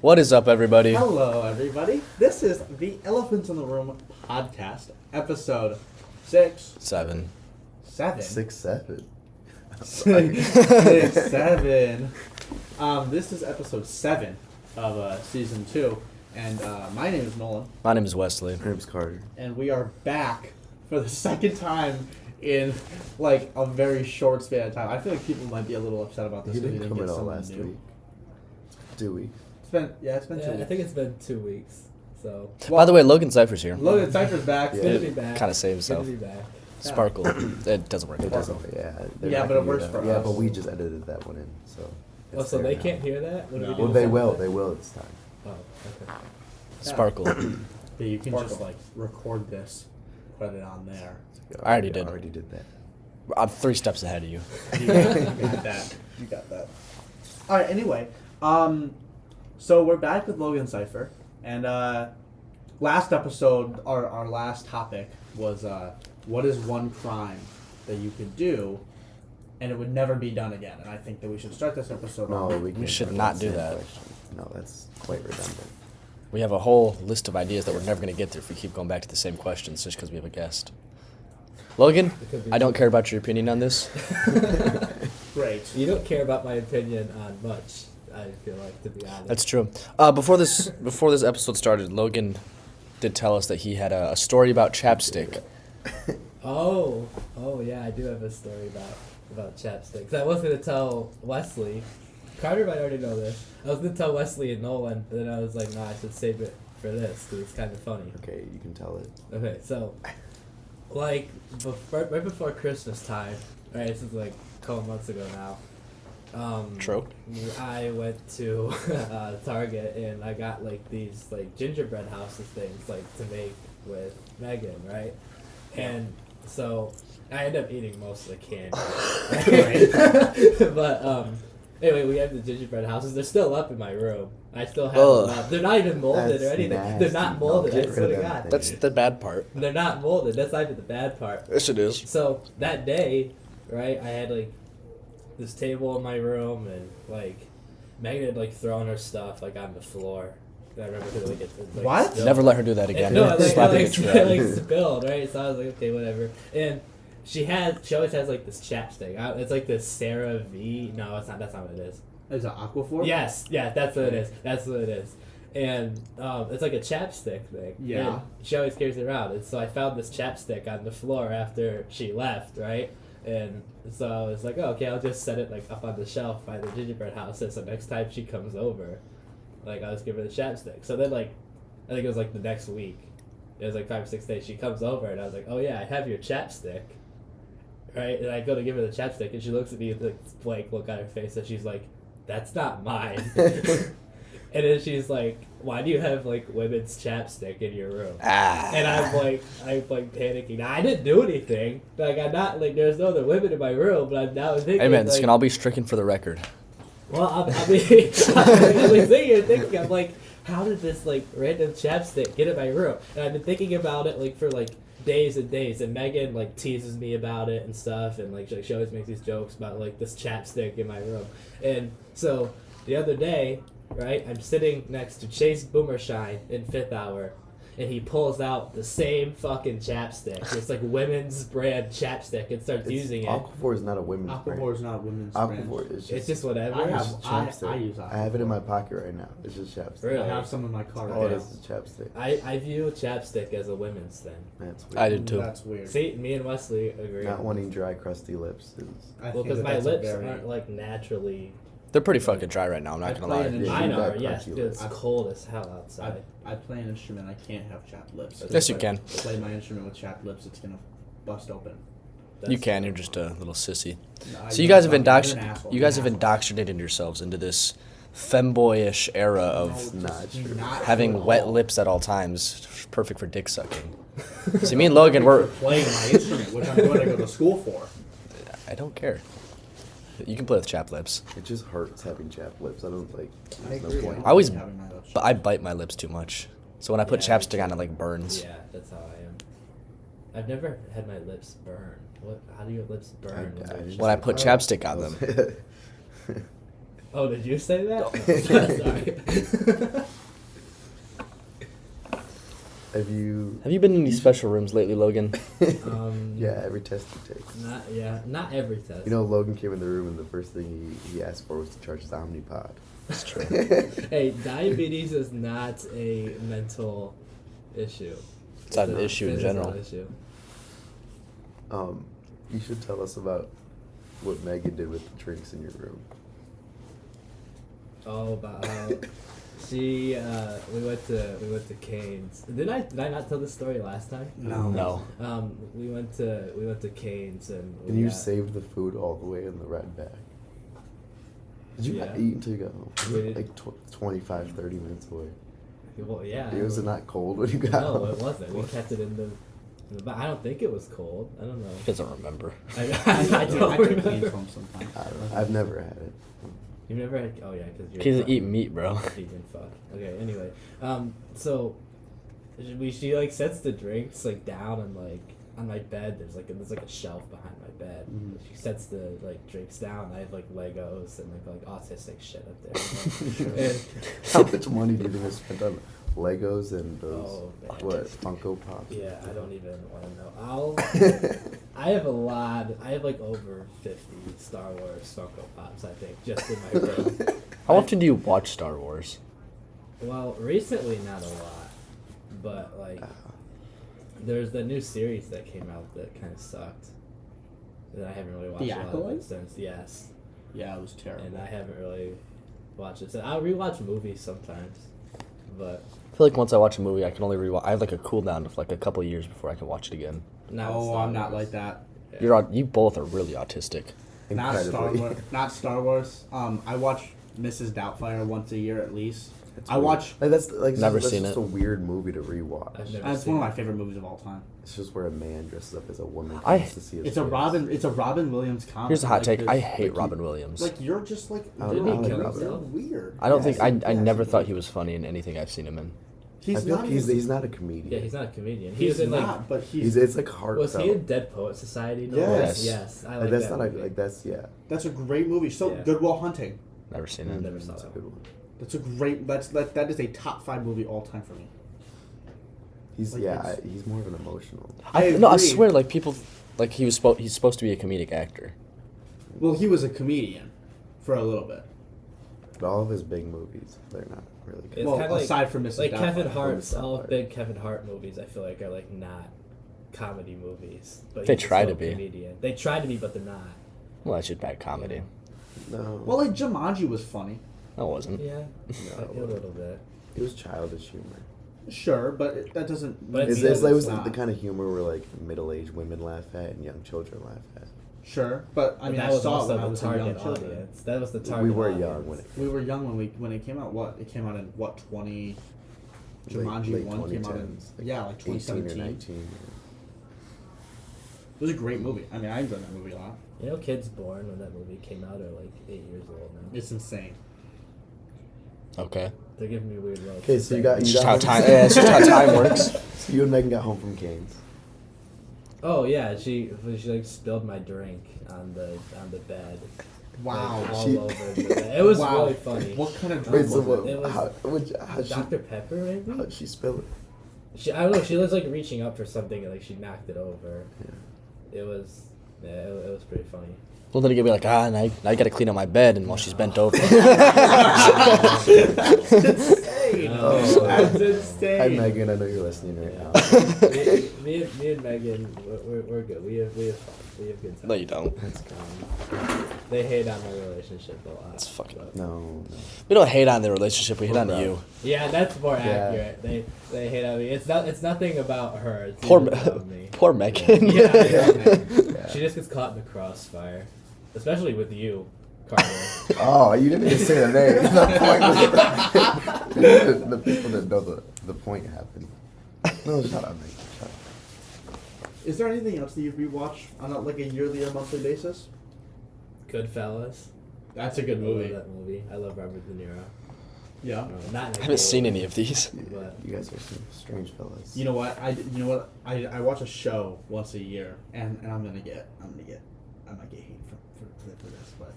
What is up, everybody? Hello, everybody. This is the Elephants in the Room podcast, episode 6. 7. 7? 6, 7. 6, 7. This is episode 7 of season 2, and my name is Nolan. My name is Wesley. My name's Carter. And we are back for the second time in like a very short span of time. I feel like people might be a little upset about this. He because didn't we come get in all someone last new. week. 2 weeks. It's been 2 Yeah, weeks. I think it's been 2 weeks. So By the way, Logan Cypher's here. Logan Cypher's back. Yeah. good to be back. Kind of saved Good to himself. be back. Sparkle. It doesn't work. It doesn't. Yeah. they're Yeah, not but gonna it hear works that. for Yeah, us. but we just edited that one in, so. Oh, it's so there they now. can't hear that? What do we do? Well, they will. They will this time. Oh, okay. Sparkle. Yeah, you can Sparkle. just like record this, put it on there. I already did. I already did that. I'm 3 steps ahead of you. You got that. You got that. All right. Anyway, so we're back with Logan Cypher, and last episode, our last topic was what is one crime that you could do, and it would never be done again. And I think that we should start this episode. No, off. we can't should start not with do the same that. question. No, that's quite redundant. We have a whole list of ideas that we're never going to get through if we keep going back to the same questions just because we have a guest. Logan, It could be I don't care about your opinion on this. Great. You don't care about my opinion on much, I feel like, to be honest. That's true. Before this episode started, Logan did tell us that he had a story about chapstick. Oh, yeah, I do have a story about chapsticks. I was going to tell Wesley. Carter might already know this. I was going to tell Wesley and Nolan, and then I was like, no, I should save it for this because it's kind of funny. Okay, you can tell it. Okay, so, like, right before Christmas time, right, this is like a couple months ago now. True. I went to Target and I got like these like gingerbread houses things like to make with Megan, right? And so I ended up eating most of the candy. But anyway, we have the gingerbread houses. They're still up in my room. I still have them up. They're not even molded That's or anything. nasty. They're not molded. No, I get swear rid to of God. them That's the bad part. They're not molded. That's not even the bad part. Yes, it is. So that day, right, I had like this table in my room and like Megan had like thrown her stuff like on the floor. And I remember like it like, What? spilled. Never let her do that again. No, like, Slapping it a like, trap. like spilled, right? So I was like, okay, whatever. And she always has like this chapstick. It's like this Sarah V. No, it's not. That's not what it is. Is it Aquaphor? Yes, yeah, that's what it is. That's what it is. And it's like a chapstick thing. Yeah. And she always carries it around. And so I found this chapstick on the floor after she left, right? And so I was like, oh, okay, I'll just set it like up on the shelf by the gingerbread house. So next time she comes over, like I'll just give her the chapstick. So then like, I think it was like the next week. It was like 5 or 6 days. She comes over and I was like, oh yeah, I have your chapstick. Right? And I go to give her the chapstick and she looks at me with like this blank look on her face and she's like, that's not mine. And then she's like, why do you have like women's chapstick in your room? And I'm like panicking. Now, I didn't do anything. Like I'm not like there's no other women in my room, but I'm now thinking. Hey man, this like, can all be stricken for the record. well, I'm thinking, I'm like, how did this like random chapstick get in my room? And I've been thinking about it like for like days and days. And Megan like teases me about it and stuff, and like she always makes these jokes about like this chapstick in my room. And so the other day, right, I'm sitting next to Chase Boomershine in 5th Hour, and he pulls out the same fucking chapstick. It's like women's brand chapstick and starts using it. Aquaphor is not a women's Aquaphor brand. is not women's brand. Aquaphor is just. It's just whatever. I have. chapstick. I use Aquaphor. I have it in my pocket right now. It's just chapstick. Really? I have some in my car. All right it now. is is chapstick. I view chapstick as a women's thing. That's weird. I did too. That's weird. See, me and Wesley agree. Not wanting dry, crusty lips is. I Well, think because that my that's a lips very- aren't like naturally. They're pretty fucking dry right now, I'm I not gonna play lie. an Yeah, Mine you got are, yes, crunchy because it's lips. cold as hell outside. I play an instrument. I can't have chapped lips. Yes, you If I can. Play my instrument with chapped lips. It's gonna bust open. You can, you're just a little sissy. No, So you guys have you're an asshole. you guys have You're an asshole. indoctrinated yourselves into this femboyish era of No, not just true. not having true at wet all. lips at all times, perfect for dick sucking. See, me and Logan, we're playing my instrument, which I'm going to go to school for. I don't care. You can play with chapped lips. It just hurts having chapped lips. I don't like. I There's no agree. point. I always- Having my lips But I bite my lips too much. So when I put Yeah, chapstick on, it like burns. Yeah, that's how I am. I've never had my lips burn. What? How do your lips burn? I just- When I put chapstick on them. Oh, did you say that? No, sorry. Have you? Have you been in these special rooms lately, Logan? Yeah, every test he takes. Not every test. You know, Logan came in the room and the first thing he asked for was to charge his Omnipod. That's true. Hey, diabetes is not a mental issue. It's not an issue in It's general. not an issue. You should tell us about what Megan did with the drinks in your room. Oh, about how we went to Cane's. Did I not tell this story last time? No. We went to Cane's and And you saved the food all the way in the red bag. Did you Yeah. not eat until you got home? We did. Like 25, 30 minutes away. Well, yeah. It was not cold when you got No, home. it wasn't. We kept it in the. But I don't think it was cold. I don't know. He doesn't remember. I I don't could remember. Cane's home sometime. I don't know. I've never had it. You've never had? Oh yeah, because you're. He doesn't fucking eat meat, bro. Vegan fuck. Okay. Anyway, so she like sets the drinks like down and like on my bed. There's like a shelf behind my bed. Mhm. She sets the like drinks down. I have like Legos and like autistic shit up there. And- How much money do you think I spent on Legos and those Oh, man. what Funko Pops? Yeah, I don't even want to know. I have a lot. I have like over 50 Star Wars Funko Pops. I think just in my room. How often do you watch Star Wars? Well, recently not a lot, but like there's the new series that came out that kind of sucked. That I haven't really watched The a lot of Acolyte? it since. Yes, Yeah, it was terrible. and I haven't really watched it. So I'll rewatch movies sometimes, but I feel like once I watch a movie, I can only rewatch. I have like a cooldown of like a couple years before I can watch it again. not. Oh, Star I'm not Wars. like that. Yeah. You both are really autistic. Not Star Incredibly. Wars. Not Star Wars. I watch Mrs. Doubtfire once a year at least. It's I weird. watch. Like, that's Never that's seen just it. a weird movie to rewatch. I've never That's seen one of it. my favorite movies of all time. It's just where a man dresses up as a woman I- comes to see his It's a face. Robin. It's a Robin Williams comedy. Here's a hot take. Like, I this- hate like, Robin Williams. Like you're just like. I Didn't don't he like kill Robin. himself? Weird. I don't think I Yes, never he thought did. he was funny in anything I've seen him in. He's I feel not. like he's not a comedian. Yeah, he's not a comedian. He He's was in not. like. But he's. It's like heartfelt. Was he in Dead Poet Society? No? Yes. Yes. I Like, like that's that not movie. like that's yeah. That's a great movie. So Yeah. Good Will Hunting. Never seen I it. never saw That's a that. good one. That's a great. That is a top 5 movie all time for me. He's Like, it's- he's more of an emotional. No, I agree. swear, like people, like he's supposed to be a comedic actor. Well, he was a comedian for a little bit. But all of his big movies, they're not really good. It's well, kinda like- aside from Mrs. Like Kevin Doubtfire. Hart's, From all South big Kevin Hart movies, I feel like are like not comedy movies. But They he's try still to a be. Comedian. They try to be, but they're not. Well, that's just bad comedy. No. Well, like Jumanji was funny. No, it wasn't. Yeah, No, a little bit. it was childish humor. Sure, but that doesn't. But It's, mean, it's like it was not. the kind of humor where like middle-aged women laugh at and young children laugh at. Sure, but I But mean, that I was saw it also when I the was a young target children. audience. That was the target. We were audience. young when it We were young when it came out. What it came out in what 20? Jumanji late 1 came out in 2010s, yeah, like 18 or 2017. 19. It was a great movie. I mean, I enjoyed that movie a lot. You know, kids born when that movie came out are like 8 years old now. It's insane. Okay. They're giving me weird looks. Okay, so you got It's you just got how home- time. Yeah, it's just how time works. So you and Megan got home from Canes. Oh yeah, she like spilled my drink on the bed. Wow. Like, all She- over the bed. It was Wow. really funny. What kind of Wait, drink so was what? it? It was How'd she Dr. Pepper maybe? how'd she spill it? I don't know. She was like reaching up for something and like she knocked it over. Yeah. It was it was pretty funny. Well, then you be like, now you got to clean up my bed, and while she's bent over. Insane. Oh. That's insane. Hi Megan, I know you're listening right now. me and Megan, we're good. We have fun. We have good time. No, you don't. They hate on my relationship a lot. It's fucking. but- No. We don't hate on the relationship. We hate on Bro. you. Yeah, that's more Yeah. accurate. They hate on me. It's nothing about her. It's Poor, even about me. poor Megan. Yeah, I know. Yeah. She just gets caught in the crossfire, especially with you, Carter. Oh, you didn't even say the name. The people that know the point happened. No, shut up, Megan. Shut up. Is there anything else that you rewatch on like a yearly or monthly basis? Goodfellas. That's a good I love movie. that movie. I love Robert De Niro. Yeah. Not I haven't seen any of these. But You guys are some strange fellas. You know what? I watch a show once a year, and I might get hate for this, but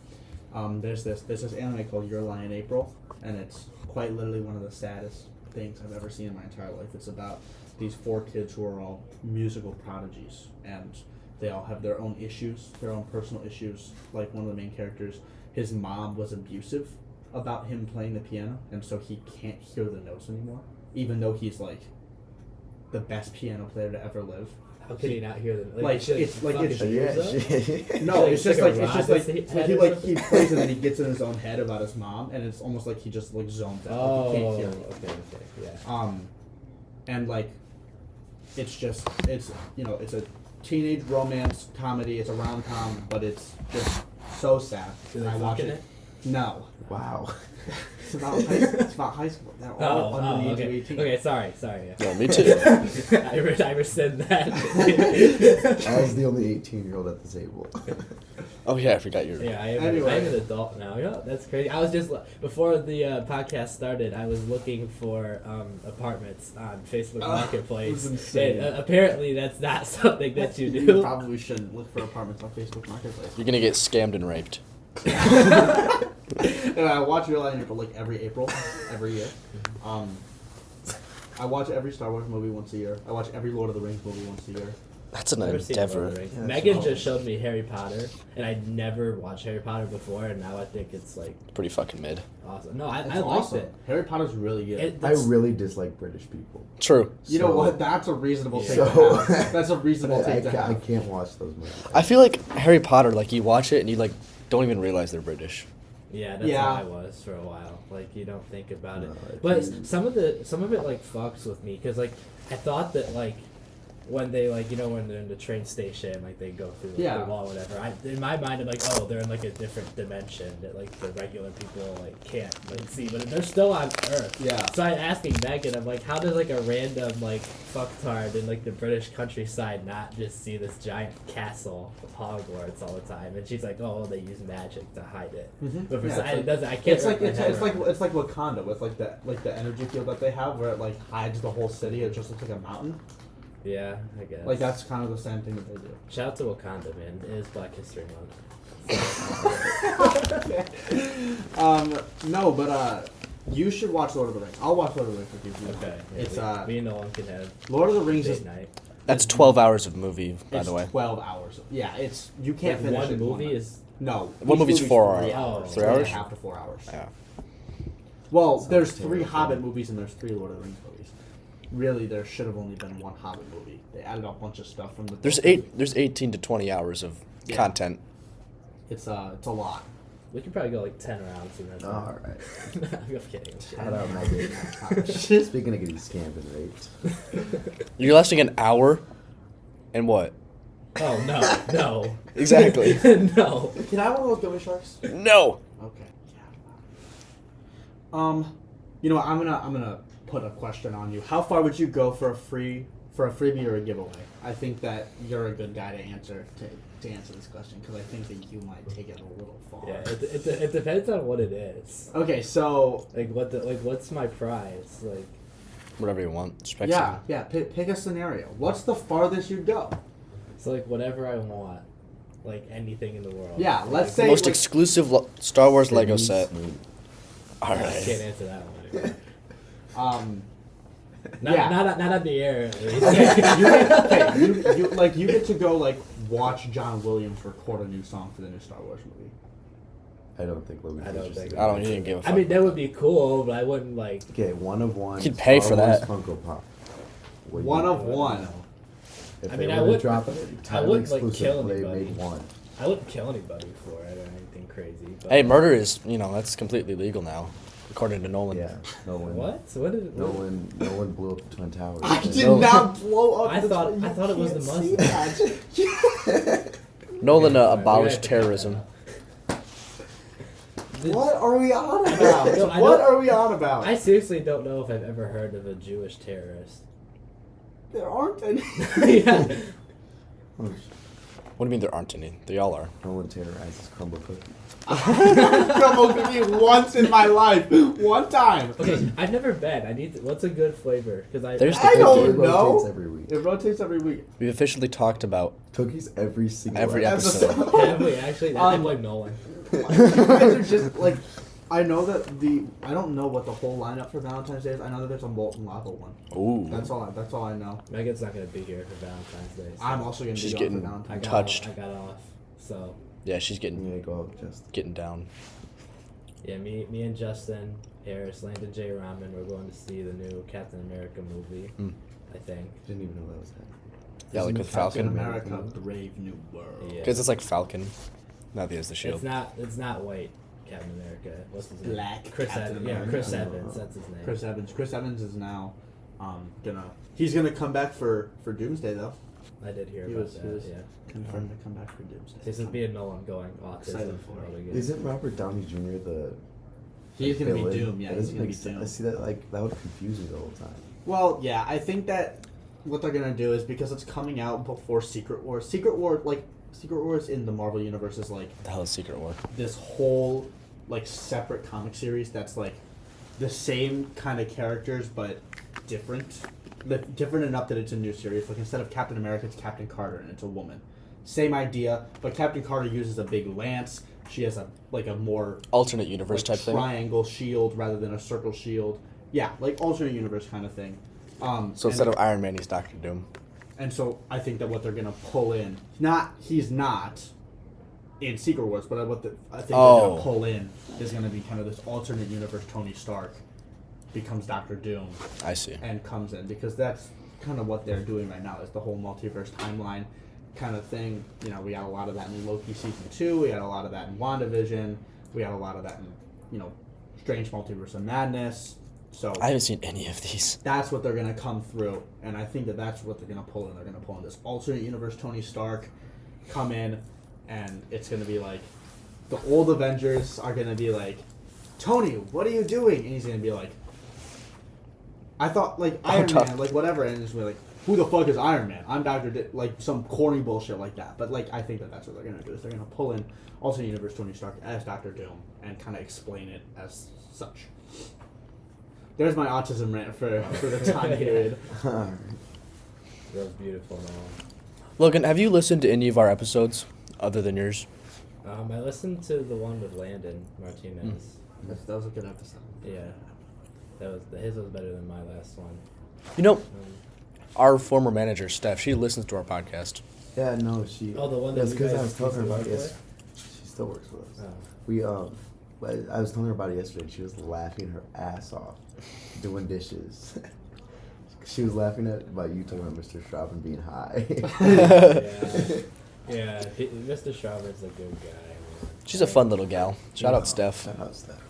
There's this anime called Your Lie in April, and it's quite literally one of the saddest things I've ever seen in my entire life. It's about these 4 kids who are all musical prodigies, and they all have their own issues, their own personal issues. Like one of the main characters, his mom was abusive about him playing the piano, and so he can't hear the notes anymore, even though he's like the best piano player to ever live. How can he not hear them? Like, she, it's like fucking it's hears them? no, Like, it's just stick a like it's rod just to like his he head or like something? he plays and then he gets in his own head about his mom, and it's almost like he just like zones out. Oh, Like, he can't hear okay, anything. yeah. And like it's just it's it's a teenage romance comedy. It's a rom-com, but it's just so sad. Do they I fuck watch in it. it? No, Wow. it's about high school. They're all under the age okay. of 18. Okay, sorry. Yeah. Yeah, me too. I rescind that. I was the only 18-year-old at the table. Oh yeah, I forgot your. Yeah, I'm Anyway. an adult now. You know, that's crazy. I was just before the podcast started. I was looking for apartments on Facebook Marketplace. It was insane. And, apparently, that's not something that you do. You probably shouldn't look for apartments on Facebook Marketplace. You're gonna get scammed and raped. And I watch Real Life in April like every April, every year. I watch every Star Wars movie once a year. I watch every Lord of the Rings movie once a year. That's an Never seen Lord endeavor. of the Rings. Yeah, Megan that's just showed me Harry Potter, and I'd never watched Harry Potter before, and now I think it's like Pretty fucking mid. awesome. No, I It's liked awesome. it. Harry Potter's really good. It- I really dislike British people. True. You know So- what? That's a reasonable take So- to have. That's a reasonable take to I have. can't watch those movies. I feel like Harry Potter, like you watch it and you like don't even realize they're British. Yeah, that's Yeah. how I was for a while. Like you don't think about No, it, if but you- some of it like fucks with me because like I thought that like when they like when they're in the train station like they go through Yeah. the wall or whatever. In my mind I'm like, oh, they're in like a different dimension that like the regular people like can't like see, but they're still on Earth. Yeah. So I'm asking Megan, I'm like, how does like a random like fucktard in like the British countryside not just see this giant castle of Hogwarts all the time? And she's like, oh, they use magic to hide it. Mhm. But for Yeah, some, it's like- it doesn't. I can't. It's like wrap my it's, head it's like around it's like Wakanda with like the energy field that they have where it like hides the whole city. It just looks like a mountain. it. Yeah, I guess. Like that's kind of the same thing that they do. Shout out to Wakanda, man. It is Black History Month. No, but you should watch Lord of the Rings. I'll watch Lord of the Rings with you. if you want. Okay. Yeah, It's me and Nolan can have Lord of the Rings is date night. That's 12 hours of movie, by it's the way. 12 hours. Yeah, it's you can't Like, finish one it in movie night. is. No. One each movie's movie's 4 3 hours. hours. 3 3 and a hours? half to 4 hours. Yeah. Well, Sounds there's 3 terrible. Hobbit movies and there's 3 Lord of the Rings movies. Really, there should have only been 1 Hobbit movie. They added a bunch of stuff from the. There's book. there's 18 to 20 hours of Yeah. content. It's a lot. We could probably go like 10 rounds and then. All right. I'm kidding. Shout out, Megan. Speaking of getting scammed and raped. You're lasting an hour, and what? Oh no, Exactly. no. Can I have one of those gummy sharks? No. Okay. You know what? I'm gonna put a question on you. How far would you go for a freebie or a giveaway? I think that you're a good guy to answer this question because I think that you might take it a little far. Yeah, it depends on what it is. Okay, so Like what's my prize? Like Whatever you want. Just yeah. Pick a scenario. What's the farthest you'd go? so like whatever I want, like anything in the world. Yeah, let's Like, say Most like, exclusive Star Wars Lego Smooth. set. All I can't right. answer that one. Anymore. Not, Yeah. not on the air. At least. you get to go like watch John Williams record a new song for the new Star Wars movie. I don't think Logan. I don't think- I don't. He didn't give a fuck. I mean, that would be cool, but I wouldn't like. Okay, 1 of 1. You'd pay Star for Wars that. Funko Pop. Would One you- of one. If I they mean, I were to would- drop I it entirely wouldn't, like, exclusive, kill they anybody. made 1. I wouldn't kill anybody for it or anything crazy. But Hey, murder is that's completely legal now, according to Nolan. Yeah, no one. What? What is? No one blew up the Twin Towers. I did No. not blow up. I the thought- Twin- I you thought it was can't the see that. Nolan Yeah, we're gonna abolished have to cut terrorism. that out. What are we on about? No, I What don't- are we on about? I seriously don't know if I've ever heard of a Jewish terrorist. There aren't any. Yeah. Oh, What do you mean there aren't any? They all are. no one terrorizes crumble cookies. Crumble cookie once in my life. One time. Okay, I've never been. I need. What's a good flavor? Because There's the I don't It cookie. rotates know. every week. It rotates every week. We've officially talked about Cookies every single every episode. episode. Have we actually? I blame Nolan. You guys are just like, I know that I don't know what the whole lineup for Valentine's Day is. I know that there's a molten lava one. Ooh. That's all I know. Megan's not gonna be here for Valentine's Day. So I'm also gonna She's be getting on for Valentine's. touched. I got off. So Yeah, she's I'm getting gonna go out just. getting down. yeah, me and Justin, Harris, Landon J. Ramen, we're going to see the new Captain America movie. Mm. I think. Didn't even know that was happening. Yeah, like Isn't with Captain Falcon. America, Brave New World. Yeah. Because it's like Falcon. Not the as the shield. It's not white Captain America. What's his name? Black Chris Captain Evans. Yeah, America. Chris Evans. That's his name. Chris Evans. Chris Evans is now he's gonna come back for Doomsday though. I did hear He about was- he that. was- Yeah. Confirmed to come back for Doomsday. This is me and Nolan going autism. Excited for it. really good. Isn't Robert Downey Jr. the? He's gonna be villain? Doom. Yeah, That he's doesn't gonna be make sense. Doom. I see that that would confuse me the whole time. Well, yeah, I think that what they're gonna do is because it's coming out before Secret Wars. Secret Wars in the Marvel universe is like The hell is Secret War? this whole like separate comic series that's like the same kind of characters but different. Different enough that it's a new series. Like instead of Captain America, it's Captain Carter and it's a woman. Same idea, but Captain Carter uses a big lance. She has a more Alternate universe like type thing. triangle shield rather than a circle shield. Yeah, like alternate universe kind of thing. So instead of Iron Man, he's Doctor Doom. And so I think that what they're gonna pull in, he's not in Secret Wars, but I think they're gonna pull in is gonna be kind of this alternate universe. Tony Stark becomes Doctor Doom I see. and comes in because that's kind of what they're doing right now. Is the whole multiverse timeline kind of thing. You know, we got a lot of that in Loki season 2. We had a lot of that in WandaVision. We had a lot of that in Strange Multiverse of Madness. So I haven't seen any of these. that's what they're gonna come through, and I think that that's what they're gonna pull in. They're gonna pull in this alternate universe Tony Stark, come in, and it's gonna be like the old Avengers are gonna be like, Tony, what are you doing? And he's gonna be like, I thought like Iron Man, like whatever, and it's gonna be like, who the fuck is Iron Man? I'm like some corny bullshit like that. But like I think that that's what they're gonna do is they're gonna pull in alternate universe Tony Stark as Doctor Doom and kind of explain it as such. There's my autism rant for the time period. That was beautiful, Nolan. Logan, have you listened to any of our episodes other than yours? I listened to the one with Landon Martinez. That was a good episode. Yeah, his was better than my last one. You know, Um, our former manager, Steph, she listens to our podcast. Yeah, no, she. Oh, the one that That's you because I guys was telling her used to about it. work Yes, she still works with us. Oh. We I was telling her about it yesterday. She was laughing her ass off doing dishes. She was laughing about you talking about Mr. Straubin being high. Yeah, Mr. Schauber's a good guy. Man. She's a fun little gal. Shout out Steph. Shout out Steph.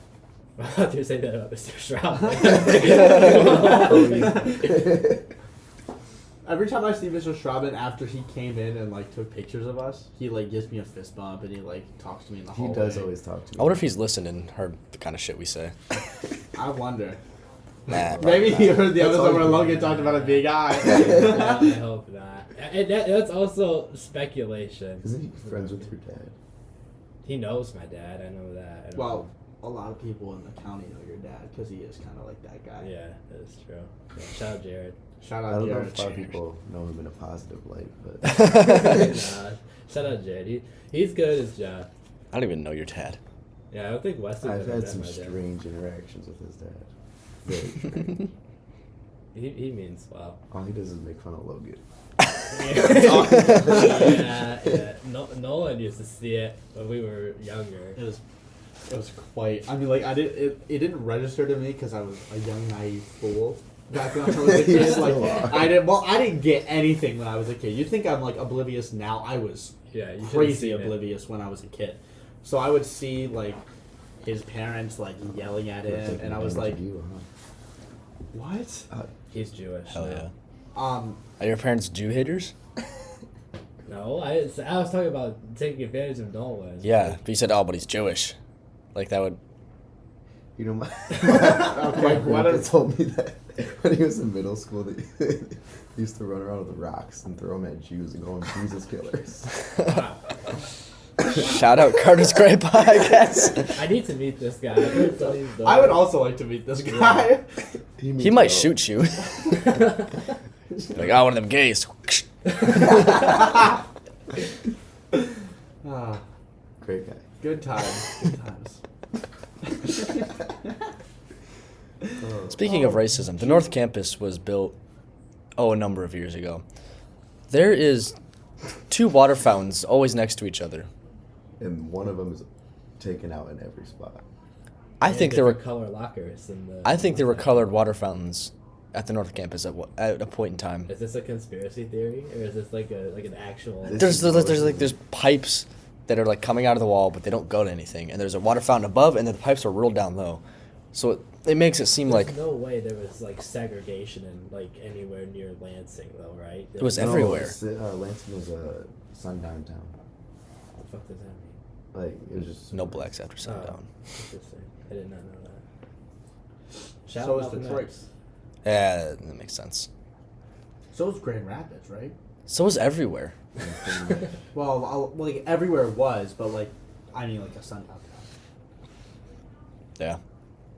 I thought you were saying that about Mr. Schauber. Every time I see Mr. Straubin after he came in and like took pictures of us, he like gives me a fist bump and he like talks to me in the He hallway. does always talk to me. I wonder if he's listened and heard the kind of shit we say. I wonder. Nah. Maybe he heard the That's episode all where you Logan need. talked about a big eye. No, I hope not. And that's also speculation. Isn't he friends with your dad? He knows my dad. I know that. I don't Well, a lot of people in the county know your dad because he is kind of like that guy. know. Yeah, that's true. Yeah, shout out Jared. Shout I out don't know Jared. if a lot of people know him in a positive light, but Nah, shout out Jared. He's good at his job. I don't even know your dad. Yeah, I don't think Weston's I've ever had met some my dad. strange interactions with his dad. Very strange. He means well. All he does is make fun of Logan. Yeah. Nolan used to see it when we were younger. It was quite. I mean, like it didn't register to me because I was a young naive fool back when I was a You kid. still Like are. I didn't get anything when I was a kid. You think I'm like oblivious now? I was Yeah, you should've crazy seen it. oblivious when I was a kid. So I would see like his parents like yelling at Looks him, like and I he was named like, you, "What?" He's Jewish. Hell now. yeah. Um, Are your parents Jew haters? No, I was talking about taking advantage of Nolan. Yeah, but you said, oh, but he's Jewish. Like that would. You know, my Okay, what grandpa if- told me that when he was in middle school, that he used to run around with rocks and throw them at Jews and call them Jesus killers. Shout out Carter's Grandpa, I guess. I need to meet this guy. I've heard some of these I would stories. also like to meet this guy. He might shoot you. Like, oh, one of them gays. Ah. Great guy. Good times. Good times. Speaking of racism, the North Campus was built, a number of years ago. There is 2 water fountains always next to each other. And one of them is taken out in every spot. I think there were color lockers in the. I think there were colored water fountains at the North Campus at a point in time. Is this a conspiracy theory, or is this like an actual? There's pipes that are like coming out of the wall, but they don't go to anything. And there's a water fountain above, and then the pipes are rolled down low. So it makes it seem There's like no way there was like segregation in like anywhere near Lansing though, right? it was Like, everywhere. Lansing was a sundown town. What the fuck does that mean? Like, it was just No blacks after sundown. Interesting. I did not know that. Shout So out is to Detroit. Max. Yeah, that makes sense. So is Grand Rapids, right? So is everywhere. Well, like everywhere was, but like, I mean, like a sundown town, Yeah.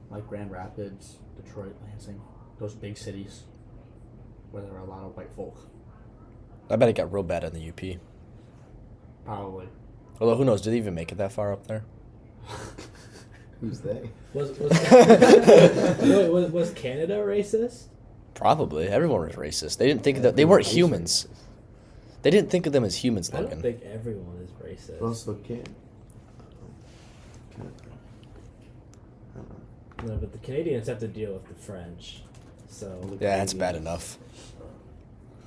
like Grand Rapids, Detroit, Lansing, those big cities where there are a lot of white folk. I bet it got real bad in the UP. Probably. Although, who knows? Did they even make it that far up there? Who's they? Was was Canada racist? Probably. Everyone was racist. They didn't think that they weren't humans. They didn't think of them as humans, I don't Logan. think everyone is racist. But also can't. No, but the Canadians have to deal with the French, so Yeah, that's bad enough.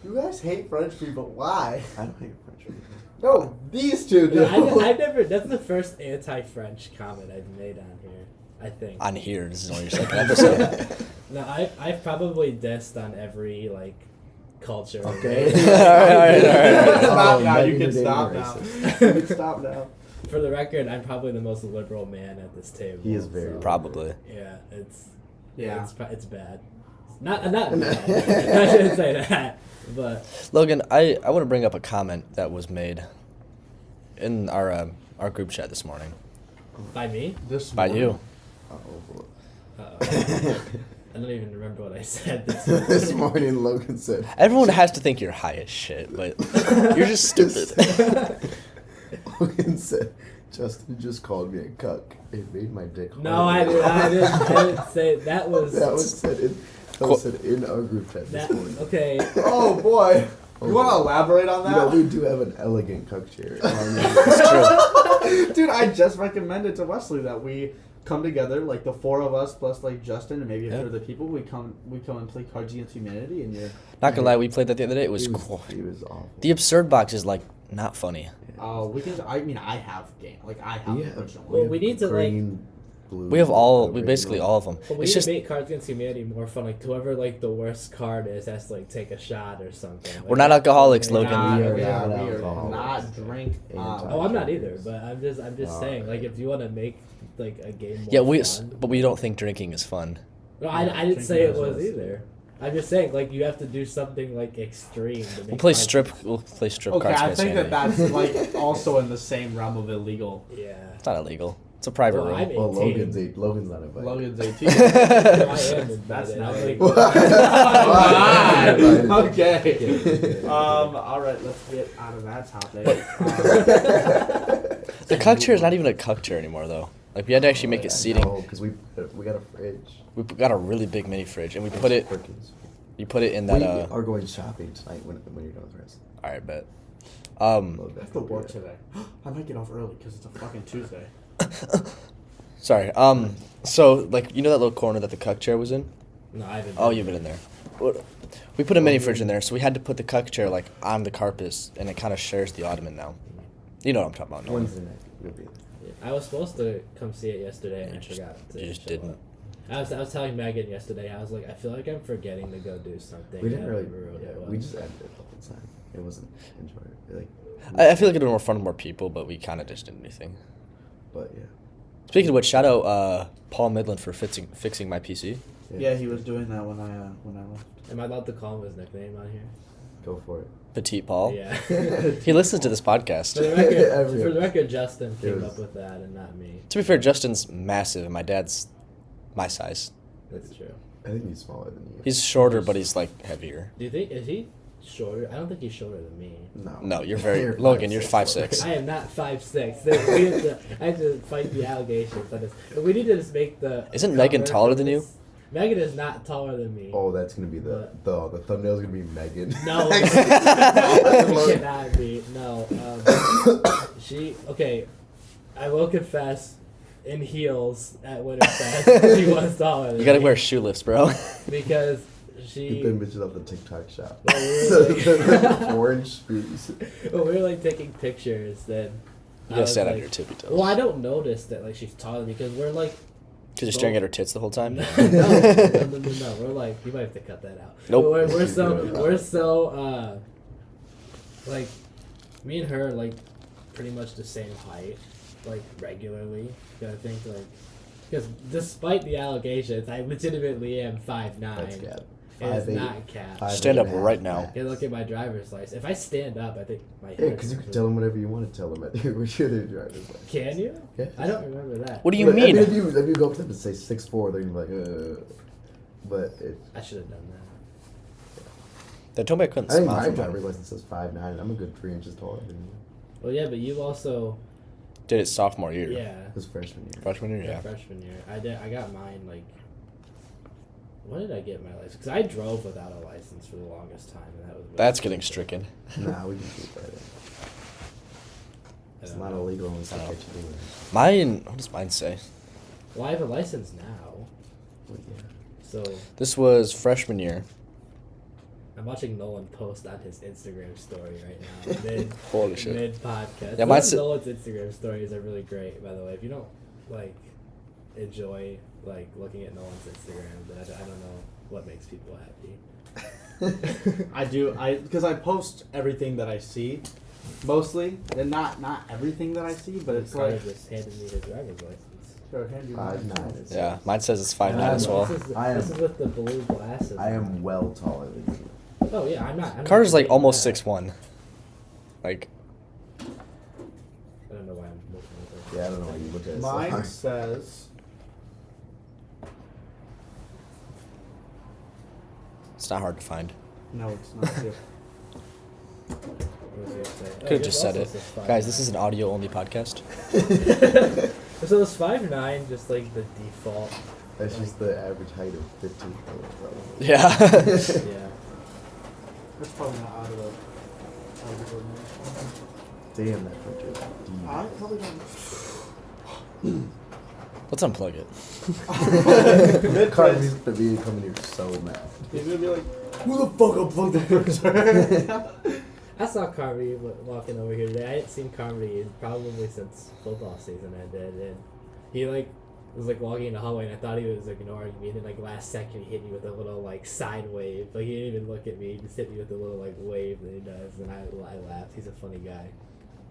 You guys hate French people. Why? I don't hate French people. No, these two do. I've never. That's the first anti-French comment I've made on here. I think. On here, this is only your second episode. No, I've probably dissed on every like culture. Okay. Alright. Stop now. Megan, You can you're dating stop a now. racist. You can stop now. For the record, I'm probably the most liberal man at this table. He is very so, Probably. Yeah, it's Yeah. it's bad. Not bad. I shouldn't say that. But Logan, I want to bring up a comment that was made in our group chat this morning. by me, This By you. Uh-oh. I don't even remember what I said. This morning, Logan said. Everyone has to think you're high as shit, but you're just stupid. Logan said, Justin just called me a cuck. It made my dick hard. No, I didn't say that was. That was said in our group chat this that, morning. okay. Oh boy. You want to elaborate on You know, that? we do have an elegant cuck chair. It's true. Dude, I just recommended to Wesley that we come together, like the 4 of us plus like Justin and maybe a few Yeah. other people. We come and play Cards Against Humanity, and you're. Not gonna lie, we played that the other day. It was He cool. He was awful. The absurd box is like not funny. Oh, we can. I mean, I have game. Like I have the original Well, one. we need to, like- green, blue, We have all, we original. basically all of them. But we It's need just to make Cards Against Humanity more fun. Like whoever like the worst card is has to like take a shot or something. Like, we're not alcoholics, We're Logan. not- We are we not are alcoholics. not drink. Oh, I'm not either. But I'm just Oh, saying. Like if you want to make like a game more Yeah, fun. but we don't think drinking is fun. No, I didn't Drinking say it is was us. either. I'm just saying like you have to do something like extreme. To make We'll play Cards- strip. We'll play strip Okay, cards. I against think that humanity. that's like also in the same realm of illegal. Yeah. It's not illegal. It's a private Well, room. I'm Well, 18. Logan's not invited. Logan's 18. No, I am That's invited. not I'm illegal. Wow. Okay. All right. Let's get out of that topic. The cuck chair is not even a cuck chair anymore, though. Like we had to actually make it seating. because we got a fridge. We got a really big mini fridge, and we put it. Perkins. You put it in that. We are going shopping tonight when you're done with rest. All right, bet. I have to work today. I might get off early because it's a fucking Tuesday. Sorry. So like you know that little corner that the cuck chair was in? No, I haven't. Oh, you've been in there. We put a mini fridge in there, so we had to put the cuck chair like on the carpet, and it kind of shares the ottoman now. You know what I'm talking about? No? Wednesday night. We'll be there. I was supposed to come see it yesterday, and I forgot. You just show didn't. up. I was telling Megan yesterday. I was like, I feel like I'm forgetting to go do something. We didn't I really. don't remember what Yeah, it was. we just ended it the whole time. It wasn't enjoyable. Like, I feel like it'd be more fun with more people, but we kind of just didn't do anything. but yeah. Speaking of which, shout out Paul Midland for fixing my PC. Yeah, he was doing that when I left. Am I allowed to call him his nickname on here? Go for it. Petite Paul. Yeah. He listens to this podcast. For the record, Every for the episode. record, Justin came was- up with that and not me. To be fair, Justin's massive, and my dad's my size. That's true. I think he's smaller than you. He's shorter, but he's like heavier. Do you think is he shorter. I don't think he's shorter than me. No, you're very Logan. You're 5'6". I am not 5'6". I have to fight the allegations. We need to just make the. Isn't Megan cover taller for than you? this. Megan is not taller than me. Oh, that's gonna be the thumbnail's gonna be Megan. No, it cannot be. No, okay. I will confess, in heels at Winterfest, she was taller than You gotta me wear shoe lifts, bro. because Get she. them bitches off the TikTok shop. Well, we were like- Orange shoes. When we were like taking pictures, then. You I gotta was stand on like- your tippy toes. Well, I don't notice that like she's taller because we're like. Because you're staring at her tits the whole time. No. We're like, you might have to cut that out. Nope. But we're She's doing it. so like, me and her like, pretty much the same height, like regularly. You gotta think like, because despite the allegations, I legitimately am 5'9". That's cap. It's 5'8". not cap. 5'8" Stand up and a half right now. max. You look at my driver's license. If I stand up, I think my Yeah, hair. because you can tell them whatever you want to tell them at your driver's license. Can you? Yeah. I don't remember that. What do you But, mean? I mean, if you go up to them and say 6'4", they're gonna be like, But I should have done that. They told me I couldn't I think smile. my from driver's mine. license says 5'9", and I'm a good 3 inches taller than you. Well, yeah, but you also. Did it sophomore year. Yeah. This freshman year. Freshman year, Yeah, yeah. freshman year. I got mine like. When did I get my license? Because I drove without a license for the longest time, and that was. Really That's getting stricken. Nah, we can keep that in. It's not illegal unless they catch you doing it. Mine, what does mine say? Well, I have a license now, Well, yeah. so This was freshman year. I'm watching Nolan post on his Instagram story right now. Mid, Holy shit. Mid podcast. Yeah, mine's- Nolan's Instagram stories are really great, by the way. If you don't like enjoy like looking at Nolan's Instagram, then I don't know what makes people happy. I do. Because I post everything that I see, mostly, and not everything that I see, but it's Carter like. just handed me his driver's license. Sure, hand you 5'9". mine. It's- Yeah, mine says it's 5'9" Yeah, as well. This is, I am- this is with the blue glasses. I am well taller than you. Oh yeah, I'm not. Carter's like debating almost that. 6'1". Like, I don't know why I'm looking at this. Yeah, I don't know why you look at it so Mine hard. says. it's not hard to find. No, it's not here. What was I gonna say? Could have just said it. Guys, this is an audio-only podcast. So it's 5'9", just like the default. That's just the average height of 15. Yeah. Yeah. That's probably not out of the ordinary. Damn, that picture is deep. I probably don't. Let's unplug it. Carly's gonna be coming here so mad. He's gonna be like, who the fuck unplugged the printer? I saw Carvey walking over here today. I hadn't seen Carvey probably since football season ended, and he like was like walking in the hallway, and I thought he was ignoring me. And then like last second, he hit me with a little like side wave. Like he didn't even look at me; he just hit me with a little like wave that he does, and I laughed. He's a funny guy.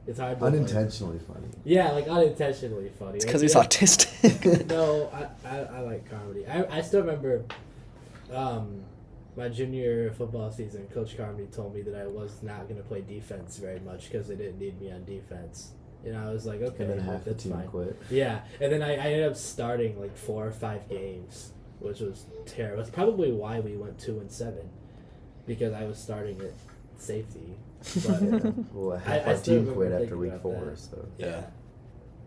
It's hard to Unintentionally funny. Yeah, like unintentionally funny. It's because Like, he's yeah. autistic. No, I like comedy. I still remember my junior football season, Coach Carmody told me that I was not going to play defense very much because they didn't need me on defense. And I was like, okay, And then half the that's team fine. quit. Yeah, and then I ended up starting like 4 or 5 games, which was terrible. It's probably why we went 2-7, because I was starting at safety. But Well, I half our still team quit remember after week thinking 4, about that. so yeah,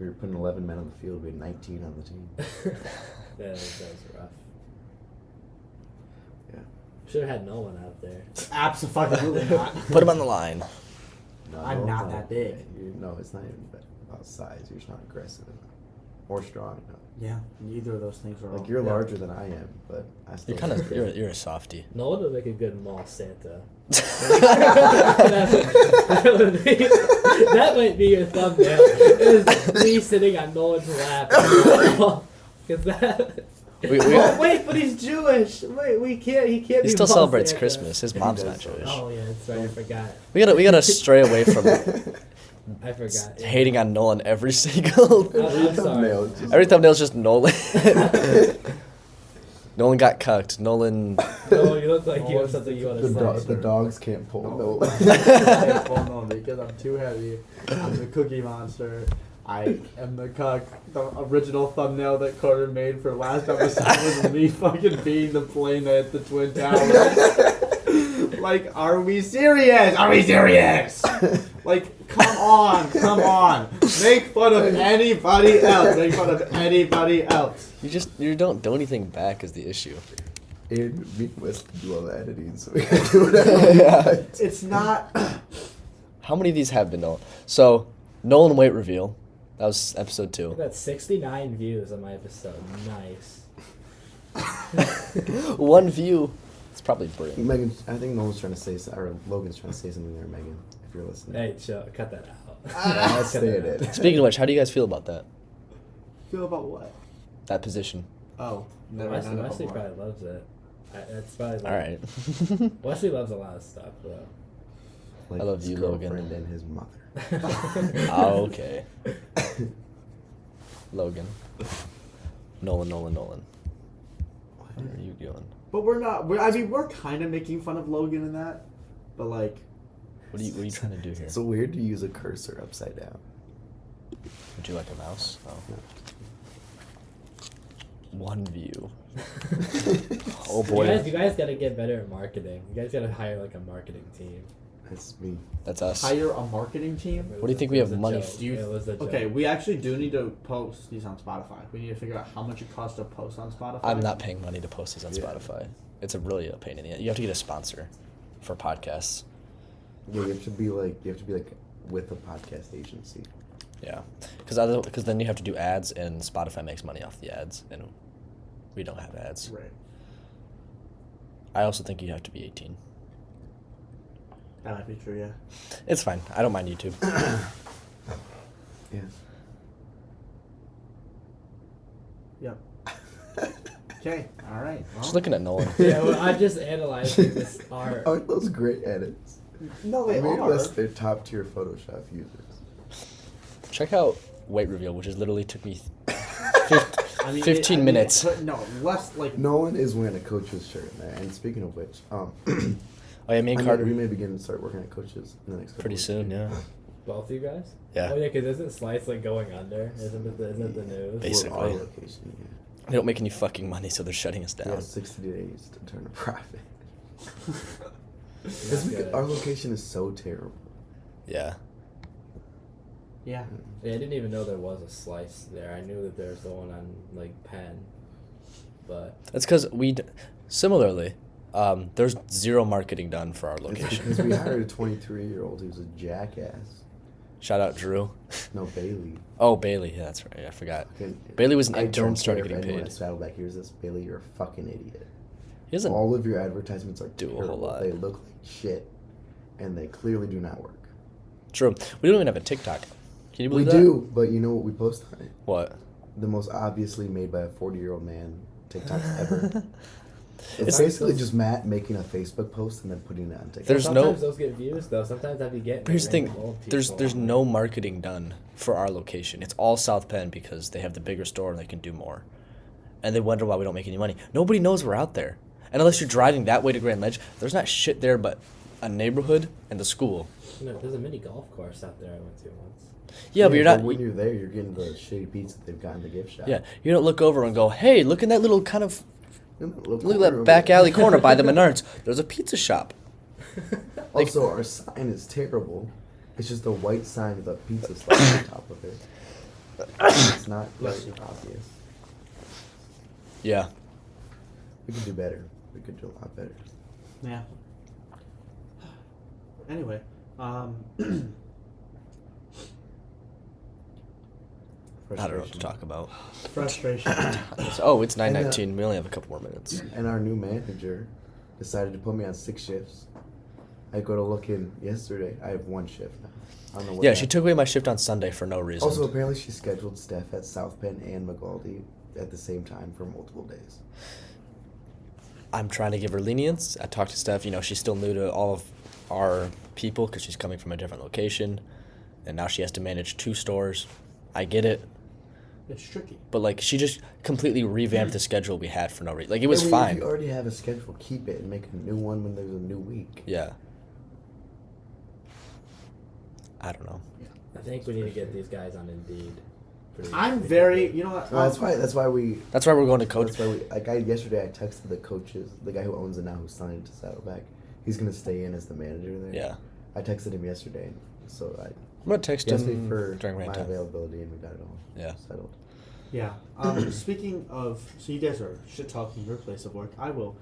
we were putting 11 men on the field. We had 19 on the team. that was rough. Yeah. Should have had Nolan out there. Absolutely not. Put him on the line. No, I'm it's not that big. No, it's not even about size. You're just not aggressive enough. Or strong enough. Yeah, neither of those things are. Like, all- you're yeah. larger than I am, but I still You're kind of think you're a softie. Nolan would make a good mall Santa. that might be your thumbnail. Is me sitting on Nolan's lap. Because that. Oh, wait, but he's Jewish. Wait, we can't. He can't. He be still mall celebrates Santa. Christmas. His He mom's does not Jewish. Oh yeah, that's right. I forgot. We gotta stray away from I forgot. hating on Nolan every single. I'm sorry. Thumbnail is just- Every thumbnail's just Nolan. Nolan got cucked. Nolan. No, you look like you have something you want to say. the dogs can't pull. No. Well, no, because I'm too heavy. I'm the Cookie Monster. I am the cuck. The original thumbnail that Carter made for last episode was me fucking being the plane at the Twin Towers. Like, are we serious? Are we serious? Like, come on. Make fun of anybody else. You don't do anything back is the issue. And me and Wes do all the editing, so we can do whatever we want. It's not. How many of these have been Nolan? So, Nolan weight reveal. That was episode 2. I got 69 views on my episode. Nice. 1 view. It's probably Brent. Megan, I think Nolan's trying to say, or Logan's trying to say something there, Megan, if you're listening. Hey, chill. Cut that out. I'll say it. Speaking of which, how do you guys feel about that? Feel about what? That position. Oh, never Wesley, done it Wesley before. probably loves it. That's probably like, All right. Wesley loves a lot of stuff, though. Like I love his you, Logan. girlfriend and his mother. Oh, okay. Logan. Nolan. Where are you going? But we're not. We're kind of making fun of Logan in that, but like. What are you trying to do here? So weird to use a cursor upside down. Would you like a mouse? Oh. 1 view. Oh boy. You guys gotta get better at marketing. You guys gotta hire like a marketing team. That's me. That's us. Hire a marketing team. What do you think we have money for? Do you- It was a joke. Okay, we actually do need to post these on Spotify. We need to figure out how much it costs to post on Spotify. I'm not paying money to post these on Yeah. Spotify. It's really a pain in the ass. You have to get a sponsor for podcasts. Yeah, you have to be like with a podcast agency. Yeah, because then you have to do ads, and Spotify makes money off the ads, and we don't have ads. Right. I also think you have to be 18. That might be true. Yeah. It's fine. I don't mind YouTube. Yeah. Yep. Okay. All right. Just looking at Nolan. Yeah, well, I'm just analyzing this art. Aren't those great edits? No, they Maybe are. unless they're top tier Photoshop users. Check out weight reveal, which has literally took me 15 it minutes. no, less like. Nolan is wearing a coach's shirt in there. And speaking of which, Oh yeah, me and we Carter. may begin to start working at coaches in the next couple Pretty weeks. soon, yeah. Both you guys? Yeah. Oh yeah, because isn't Slice like going under? Isn't it the news? Basically. Well, our location, yeah. They don't make any fucking money, so they're shutting us We down. have 60 days to turn a profit. Not good. Our location is so terrible. Yeah. Yeah. Yeah, I didn't even know there was a Slice there. I knew that there was the one on like Penn, but That's because similarly, there's zero marketing done for our It's location. because we hired a 23-year-old who's a jackass. Shout out Drew. No, Bailey. Oh, Bailey. Yeah, that's right. I forgot. Fucking- Bailey was an I intern, don't started care if getting anyone paid. at Saddleback hears this. Bailey, you're a fucking idiot. He doesn't. All of your advertisements are do a whole terrible. lot. They look like shit, and they clearly do not work. True. We don't even have a TikTok. Can you We believe that? do, but you know what we post on it? What? The most obviously made by a 40-year-old man TikToks ever. It's It's- basically just Matt making a Facebook post and then putting it on TikTok. There's sometimes no- those get views though. Sometimes I'd be getting. But here's the thing. random old There's people. no marketing done for our location. It's all South Penn because they have the bigger store and they can do more. And they wonder why we don't make any money. Nobody knows we're out there. And unless you're driving that way to Grand Ledge, there's not shit there but a neighborhood and the school. No, there's a mini golf course out there I went to once. Yeah, but you're not. When you're there, you're getting the shitty pizza they've got in the gift shop. Yeah, you don't look over and go, "Hey, look in that little kind of Look look at that back alley corner by the Menards. There's a pizza shop." Like- Also, our sign is terrible. It's just a white sign with a pizza slice on top of it. It's not very obvious. Yeah. We could do better. We could do a lot better. Yeah. Anyway, I don't know what to talk about. frustration. Oh, it's 9:19. We only have a couple more minutes. And our new manager decided to put me on 6 shifts. I go to look in yesterday. I have 1 shift now. I don't know what Yeah, that- she took away my shift on Sunday for no reason. Also, apparently, she scheduled Steph at South Penn and McGaldy at the same time for multiple days. I'm trying to give her lenience. I talked to Steph. She's still new to all of our people because she's coming from a different location, and now she has to manage 2 stores. I get it, It's tricky. but she just completely revamped the schedule we had for no reason. It was If fine. you already have a schedule, keep it and make a new one when there's a new week. Yeah. I don't know. I think we need to get these guys on Indeed. I'm very. You know what? Well, that's why we. That's why we're going to coach. That's why we. Yesterday I texted the coaches, the guy who owns it now, who's selling it to Saddleback. He's gonna stay in as the manager there. Yeah. I texted him yesterday, so I'm gonna text he asked me him for during rain my time. availability, and we got it all Yeah. settled. Yeah. Speaking of, so you guys are shit talking your place of work. I will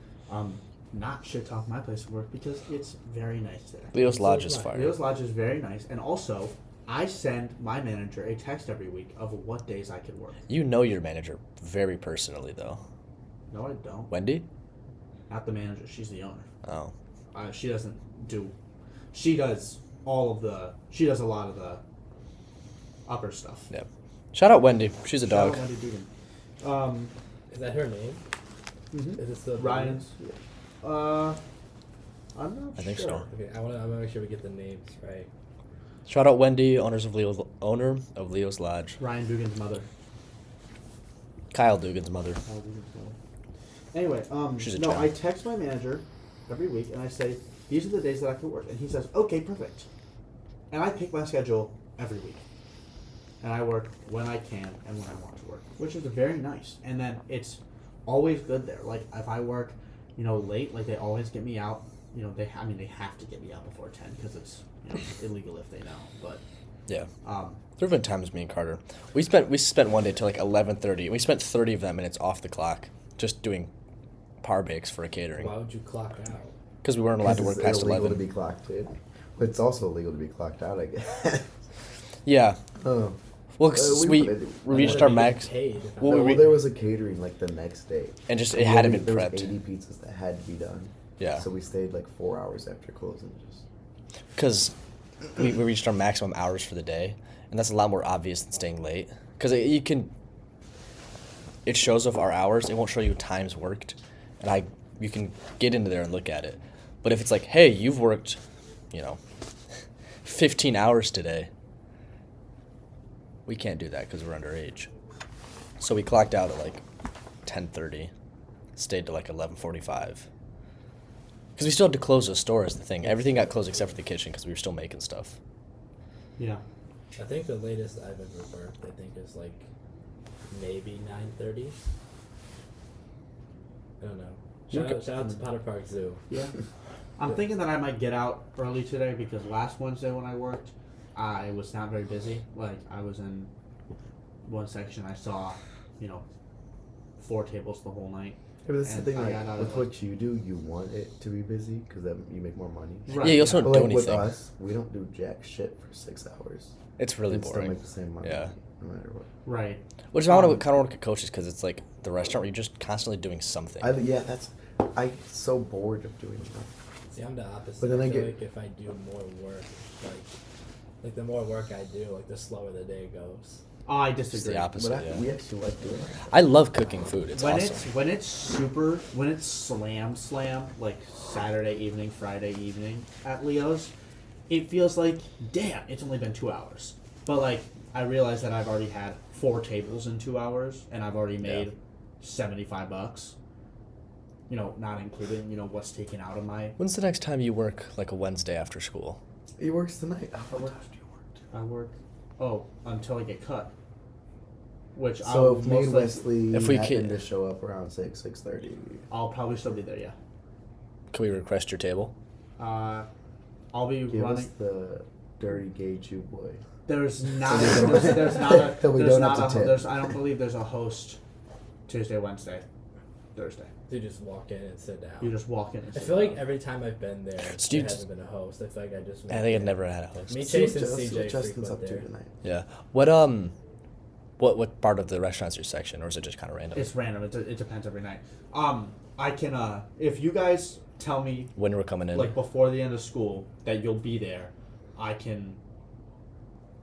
not shit talk my place of work because it's very nice there. Leo's Lodge is Leo's fire. Leo's Lodge is very nice, and also I send my manager a text every week of what days I can work. You know your manager very personally, though. No, I don't. Wendy? Not the manager. She's the owner. Oh. She doesn't do. She does all of the. She does a lot of the upper stuff. Yeah. Shout out Wendy. She's a Shout dog. out Wendy Dugan. Is that her name? Mhm. Is it still Ryan's. I'm not I think sure. so. Okay, I want to make sure we get the names right. Shout out Wendy, owner of Leo's Lodge. Ryan Dugan's mother. Kyle Dugan's mother. Anyway, She's a no, child. I text my manager every week and I say, these are the days that I can work. And he says, okay, perfect. And I pick my schedule every week. And I work when I can and when I want to work, which is very nice. And then it's always good there. Like, if I work, late, like, they always get me out. They have to get me out before 10 because it's, illegal if they know. But, Yeah. There have been times me and Carter. We spent one day till like 11:30. We spent 30 of that minutes off the clock just doing par bakes for a catering Why would you clock out? because we weren't allowed to work It's past illegal 11. to be clocked in, but it's also illegal to be clocked out, I guess. Yeah. Oh. Well, 'cause we we put it- reached I our would've max been paid if I- Well, No, we- there was a catering like the next day. and just it hadn't been There was prepped. 80 pizzas that had to be done. Yeah. So we stayed like 4 hours after closing. Just Because we reached our maximum hours for the day, and that's a lot more obvious than staying late. Because it shows off our hours. It won't show you times worked, and you can get into there and look at it. But if it's like, hey, you've worked, 15 hours today, we can't do that because we're underage. So we clocked out at like 10:30, stayed to like 11:45. Because we still had to close the store is the thing. Everything got closed except for the kitchen because we were still making stuff. Yeah. I think the latest I've ever worked, I think, is like maybe 9:30. I don't know. Shout out to Potter Park Zoo. Yeah. I'm thinking that I might get out early today because last Wednesday when I worked, I was not very busy. Like, I was in one section, I saw, 4 tables the whole night. yeah, but that's the And thing. I Like, got out with of, what you do, you want it to be busy because then you make more money. Right, Yeah, you also But don't like do with anything. us, we don't do jack shit for 6 hours. It's really and still boring. make the same money. Yeah. No matter what. Right. Which I want to kind of want to coaches because it's like the restaurant where you're just constantly doing something. I'm so bored of doing that. See, I'm the opposite. But then I I feel get- like if I do more work, like the more work I do, like the slower the day goes. Oh, I It's disagree. the opposite. But Yeah. we actually like doing it. I love cooking food. It's when awesome. when it's slam like Saturday evening, Friday evening at Leo's, it feels like damn, it's only been 2 hours. But like I realize that I've already had 4 tables in 2 hours and I've already made $75. Not including what's taken out of my. When's the next time you work like a Wednesday after school? He works tonight. How I much work- do you work? I work. Oh, until I get cut. Which So I'll if me and most Wesley If we happen can- to show up around 6:30. I'll probably still be there. Yeah. Can we request your table? I'll be Give running. us the dirty gay Jew boy. There's not. we don't- There's not a. that we There's don't not have to a. tip. There's. I don't believe there's a host. Tuesday, Wednesday, Thursday. You just walk in and sit down. You just walk in. And I sit feel like down. every time I've been there, So there you hasn't been a host. I feel like I just. I think I've never had a host. Me, See what Chase, and see what CJ Justin's frequent up to there. tonight. Yeah. What part of the restaurant's your section, or is it just kind of random? It's random. It depends every night. I can. If you guys tell me When we're coming in. like before the end of school that you'll be there, I can.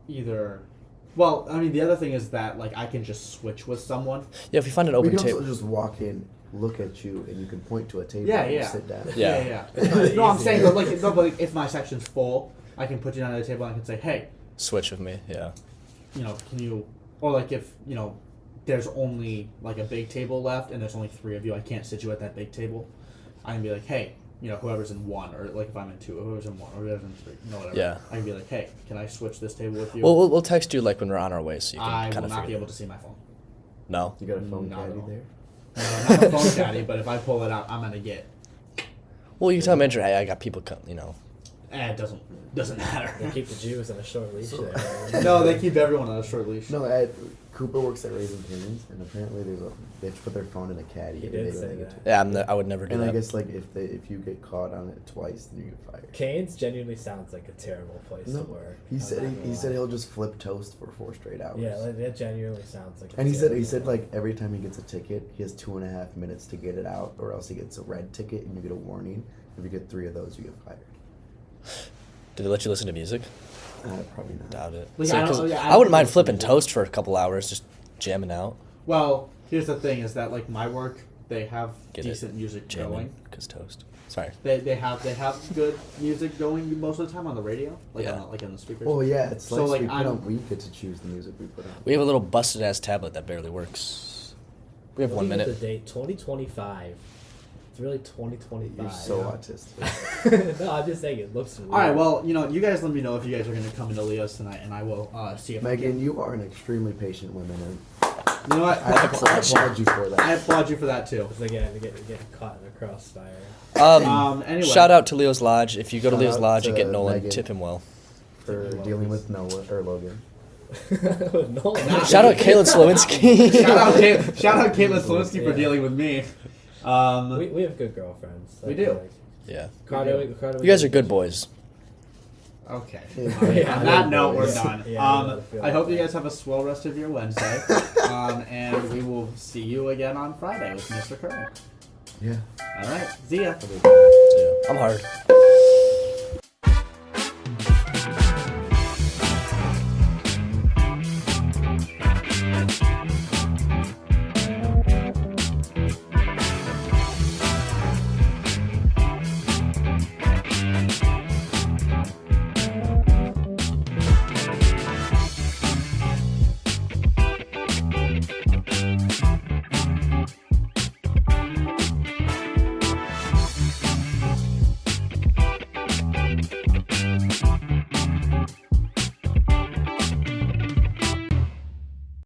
Either. Well, I mean, the other thing is that like I can just switch with someone. Yeah, if we find an We open can also table. just walk in, look at you, and you can point to a table Yeah, and yeah. sit down. Yeah. Yeah. No, I'm saying that like if my section's full, I can put you down at the table and I can say, hey, Switch with me. Yeah. can you, or like if there's only like a big table left and there's only 3 of you, I can't sit you at that big table. I can be like, hey, whoever's in 1, or like if I'm in 2, whoever's in 1, or whoever's in 3, whatever. Yeah. I can be like, hey, can I switch this table with you? Well, we'll text you like when we're on our way, so you can I kind will of not be figure. able to see my phone. No. You got a phone Not at caddy all. there? No, not a phone caddy, but if I pull it out, I'm gonna get. Well, you can tell manager, hey, I got people, It doesn't matter. They keep the Jews on a short leash So- there. No, they keep everyone on a short leash. No, Cooper works at Raising Cane's, and apparently they have to put their phone in a caddy. He every did day say when they that. get to- Yeah, I would never do And that. I guess like if you get caught on it twice, then you get fired. Canes genuinely sounds like a terrible place No, to work. he I'm said not gonna he said lie. he'll just flip toast for 4 straight hours. Yeah, like, that genuinely sounds like. A And he terrible said work. like every time he gets a ticket, he has 2.5 minutes to get it out, or else he gets a red ticket and you get a warning. If you get 3 of those, you get fired. Do they let you listen to music? Probably not. Doubt it. Like, See, I don't- 'cause yeah, I I don't wouldn't mind listen to flipping music. toast for a couple hours, just jamming out. Well, here's the thing: is that like my work, they have Get it. decent music Jamming, going. because toast. Sorry. They have good music going most of the time on the radio, like Yeah. on the speakers. Well, yeah, it's So, like, like, we get to choose the music we put on. We have a little busted ass tablet that barely works. We have 1 Looking at minute. The date 2025. It's really 2025. You're so autistic. No, I'm just saying it looks weird. All right, well, you guys let me know if you guys are going to come into Leo's tonight, and I will see if I Megan, can. you are an extremely patient woman, and You know what? I applaud you for I that. applaud you for that too. It's like getting caught in a crossfire. Anyway, Shout out to Leo's Lodge. If you go to Shout Leo's out Lodge and to get Nolan, Megan. tip him well. For dealing with Noah or Logan. No. Shout out Kaylin Slowinski. shout out Caitlin Slowinski for Yeah. dealing with me. We have good girlfriends. We do. Yeah. Carter, You guys are good boys. Okay. Yeah. All right, Yeah. on that note, we're Yeah. done. Yeah, I gotta feel I hope like you that. guys have a swell rest of your Wednesday, and we will see you again on Friday with Mr. Curry. Yeah. All right, see ya. Yeah. I'm hard.